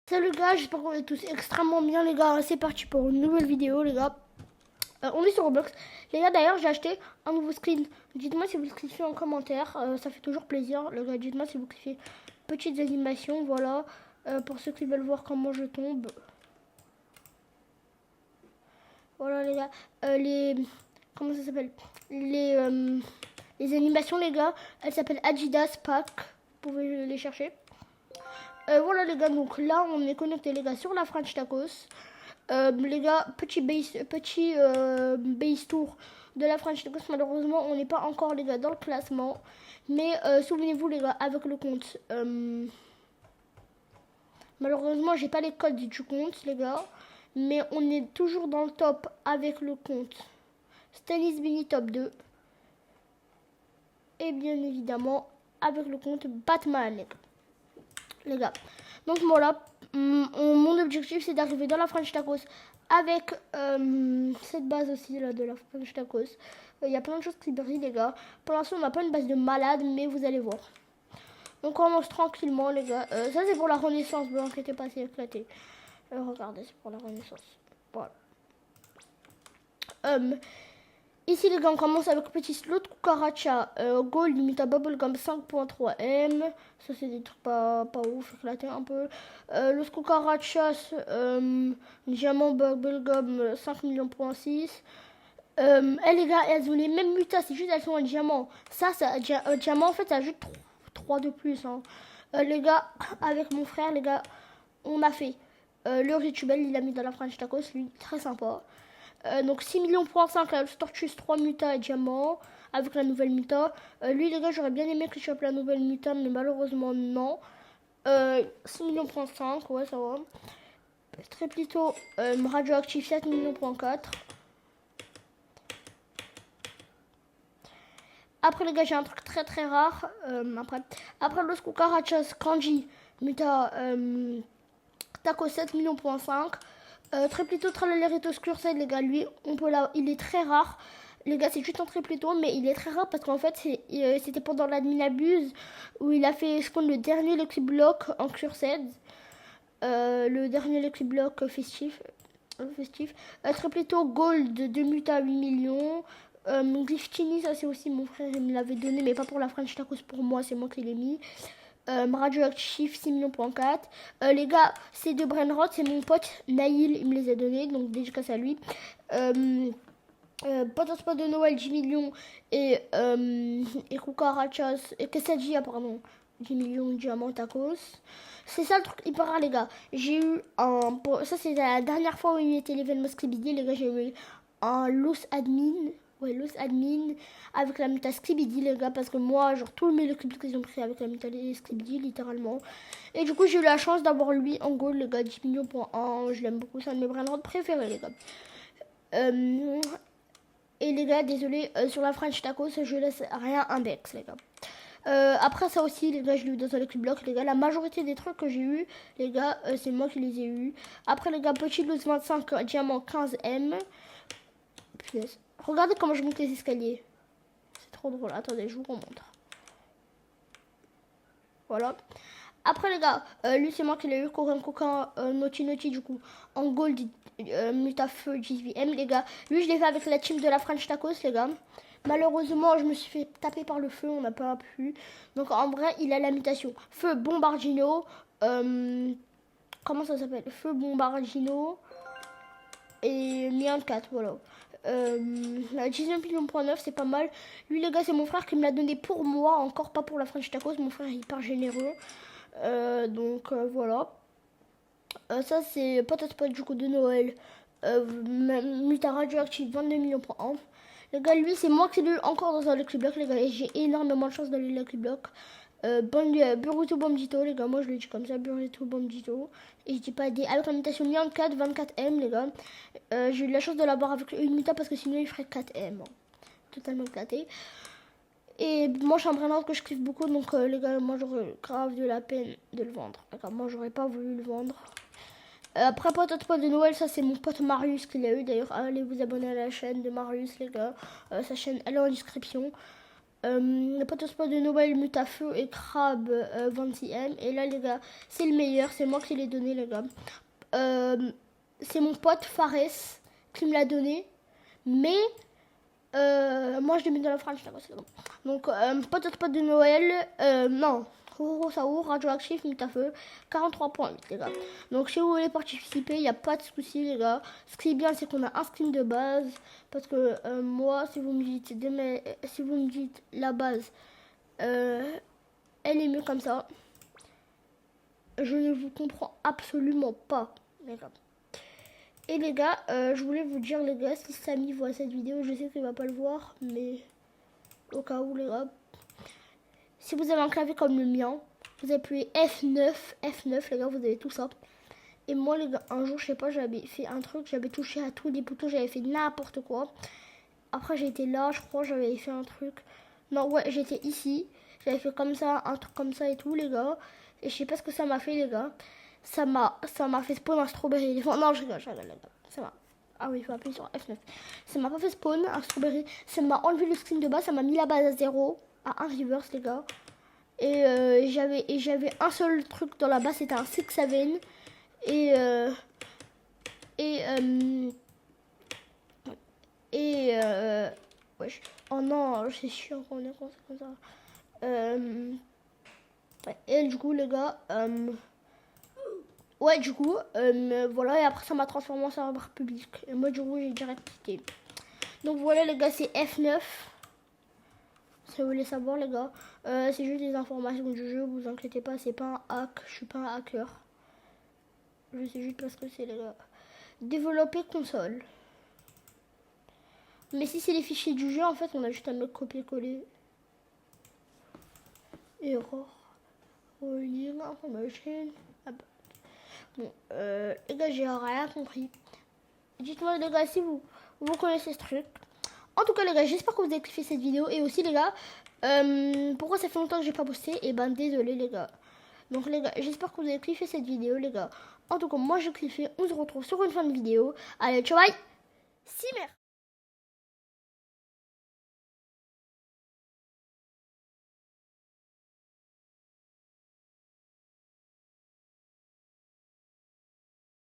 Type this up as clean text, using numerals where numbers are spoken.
Salut les gars, j'espère qu'on est tous extrêmement bien les gars, c'est parti pour une nouvelle vidéo les gars. On est sur Roblox. Les gars d'ailleurs j'ai acheté un nouveau skin. Dites-moi si vous le kiffez en commentaire, ça fait toujours plaisir les gars. Dites-moi si vous kiffez petites animations, voilà. Pour ceux qui veulent voir comment je tombe. Voilà les gars, comment ça s'appelle les animations les gars, elles s'appellent Adidas Pack, vous pouvez les chercher. Voilà les gars, donc là on est connecté les gars sur la French Tacos. Les gars, base tour de la French Tacos. Malheureusement, on n'est pas encore les gars dans le classement. Mais souvenez-vous les gars, avec le compte. Malheureusement, j'ai pas les codes du compte les gars. Mais on est toujours dans le top avec le compte Stanis Bini top 2. Et bien évidemment avec le compte Batman les gars. Donc voilà, mon objectif c'est d'arriver dans la French Tacos avec cette base aussi là de la French Tacos. Il y a plein de choses qui brillent les gars. Pour l'instant on n'a pas une base de malade mais vous allez voir. On commence tranquillement les gars. Ça c'est pour la renaissance, ne vous inquiétez pas, c'est éclaté. Regardez, c'est pour la renaissance. Voilà. Ici les gars on commence avec petit slot cucaracha gold limita bubblegum 5.3 M. Ça c'est des trucs pas ouf, éclaté un peu. Le cucarachas diamant bubblegum 5 millions.6. Les gars elles ont les mêmes mutas, c'est juste elles sont en diamant. Ça diamant en fait ça ajoute 3 de plus hein. Les gars avec mon frère les gars on a fait le rituel, il a mis dans la French Tacos lui, très sympa. Donc 6 millions.5 la Tortus 3 muta et diamant avec la nouvelle muta. Lui les gars j'aurais bien aimé que je chope la nouvelle muta mais malheureusement non. 6 millions.5 ouais ça va. Très plutôt radioactif 7 millions.4. Après les gars j'ai un truc très rare. Après le Cucarachas Kanji muta Taco 7 millions.5. Très plutôt Tralaleretos Cursed les gars, lui on peut il est très rare. Les gars, c'est juste un plutôt, mais il est très rare parce qu'en fait, c'était pendant l'admin abuse où il a fait ce qu'on le dernier Lucky Block en Cursed. Le dernier Lucky Block festif. Très plutôt Gold de muta 8 millions. Griftini, ça c'est aussi mon frère, il me l'avait donné, mais pas pour la French Tacos, pour moi, c'est moi qui l'ai mis. Radioactif 6 millions.4. Les gars, ces deux Brainrot, c'est mon pote Naïl, il me les a donnés, donc dédicace à lui. Potentiel de Noël 10 millions et Cucarachas et Quesadilla pardon 10 millions de diamants tacos. C'est ça le truc hyper rare les gars. J'ai eu un... Ça c'est la dernière fois où il était l'événement Skibidi les gars, j'ai eu un Los Admin. Ouais, Los Admin avec la muta Skibidi les gars, parce que moi genre tous mes clips qu'ils ont pris avec la muta Skibidi littéralement. Et du coup j'ai eu la chance d'avoir lui en gold les gars, 10 millions.1. Je l'aime beaucoup, c'est un de mes brainrods préférés les gars. Et les gars, désolé, sur la French Tacos, je laisse rien index, les gars. Après ça aussi, les gars, je l'ai eu dans un Lucky Block, les gars. La majorité des trucs que j'ai eu, les gars, c'est moi qui les ai eu. Après, les gars, petit loose 25, diamant 15M. Punaise. Regardez comment je monte les escaliers. C'est trop drôle. Attendez, je vous remontre. Voilà. Après, les gars, lui, c'est moi qui l'ai eu. Coquin, Naughty, du coup, en gold, Mutafeu 18M, les gars. Lui, je l'ai fait avec la team de la French Tacos, les gars. Malheureusement, je me suis fait taper par le feu, on n'a pas pu. Donc, en vrai, il a la mutation. Feu Bombardino. Comment ça s'appelle? Feu Bombardino. Et Mian 4, voilà. 19 millions.9, c'est pas mal. Lui, les gars, c'est mon frère qui me l'a donné pour moi, encore pas pour la French Tacos. Mon frère est hyper généreux. Donc voilà. Ça c'est peut-être pas du coup de Noël. Muta radioactive 22 millions.1. Les gars, lui c'est moi qui l'ai eu encore dans un Lucky Block les gars. Et j'ai énormément de chance dans les Lucky Block. Burrito Bombito les gars, moi je le dis comme ça, Burrito Bombito. Et je dis pas des. Avec la mutation Mian 4 24M les gars. J'ai eu la chance de l'avoir avec une muta parce que sinon il ferait 4M. Totalement éclaté. Et moi, je suis un brainard que je kiffe beaucoup, donc les gars, moi j'aurais grave de la peine de le vendre. D'accord, moi j'aurais pas voulu le vendre. Après, pote de Noël, ça c'est mon pote Marius qui l'a eu. D'ailleurs, allez vous abonner à la chaîne de Marius, les gars. Sa chaîne, elle est en description. le potospot de Noël, Mutafeu et Crabe 26ème. Et là, les gars, c'est le meilleur. C'est moi qui l'ai donné, les gars. C'est mon pote Fares qui me l'a donné. Mais moi, je l'ai mis dans la French. Donc, potospot de Noël. Non. Saour, radioactif, Mutafeu, 43,8 les gars. Donc si vous voulez participer, il n'y a pas de souci les gars. Ce qui est bien, c'est qu'on a un skin de base. Parce que moi, si vous me dites la base, elle est mieux comme ça. Je ne vous comprends absolument pas les gars. Et les gars, je voulais vous dire les gars, si Samy voit cette vidéo, je sais qu'il va pas le voir, mais au cas où les gars. Si vous avez un clavier comme le mien, vous appuyez F9 les gars, vous avez tout ça. Et moi les gars, un jour, je sais pas, j'avais fait un truc, j'avais touché à tous les boutons, j'avais fait n'importe quoi. Après j'étais là, je crois, j'avais fait un truc. Non, ouais, j'étais ici, j'avais fait comme ça, un truc comme ça et tout les gars. Et je sais pas ce que ça m'a fait les gars. Ça m'a fait spawn un strawberry. Non, je rigole les gars. Ça m'a... Ah oui, il faut appuyer sur F9. Ça m'a pas fait spawn un strawberry. Ça m'a enlevé le skin de base, ça m'a mis la base à 0. À un reverse les gars. Et j'avais un seul truc dans la base, c'était un 6-7. Wesh. Oh non, c'est chiant qu'on est comme ça. Ouais, et du coup les gars, ouais du coup, voilà, et après ça m'a transformé en serveur public. Et moi du coup j'ai direct quitté. Donc voilà les gars, c'est F9. Si vous voulez savoir les gars, c'est juste des informations du jeu, vous inquiétez pas, c'est pas un hack, je suis pas un hacker. Je sais juste parce que c'est les gars. Développer console. Mais si c'est les fichiers du jeu, en fait, on a juste à me copier-coller. Error. Rolling information. Bon, les gars, j'ai rien compris. Dites-moi les gars si vous connaissez ce truc. En tout cas les gars, j'espère que vous avez kiffé cette vidéo. Et aussi les gars, pourquoi ça fait longtemps que j'ai pas posté? Et ben désolé les gars. Donc les gars, j'espère que vous avez kiffé cette vidéo les gars. En tout cas moi j'ai kiffé. On se retrouve sur une fin de vidéo. Allez ciao bye. Simer.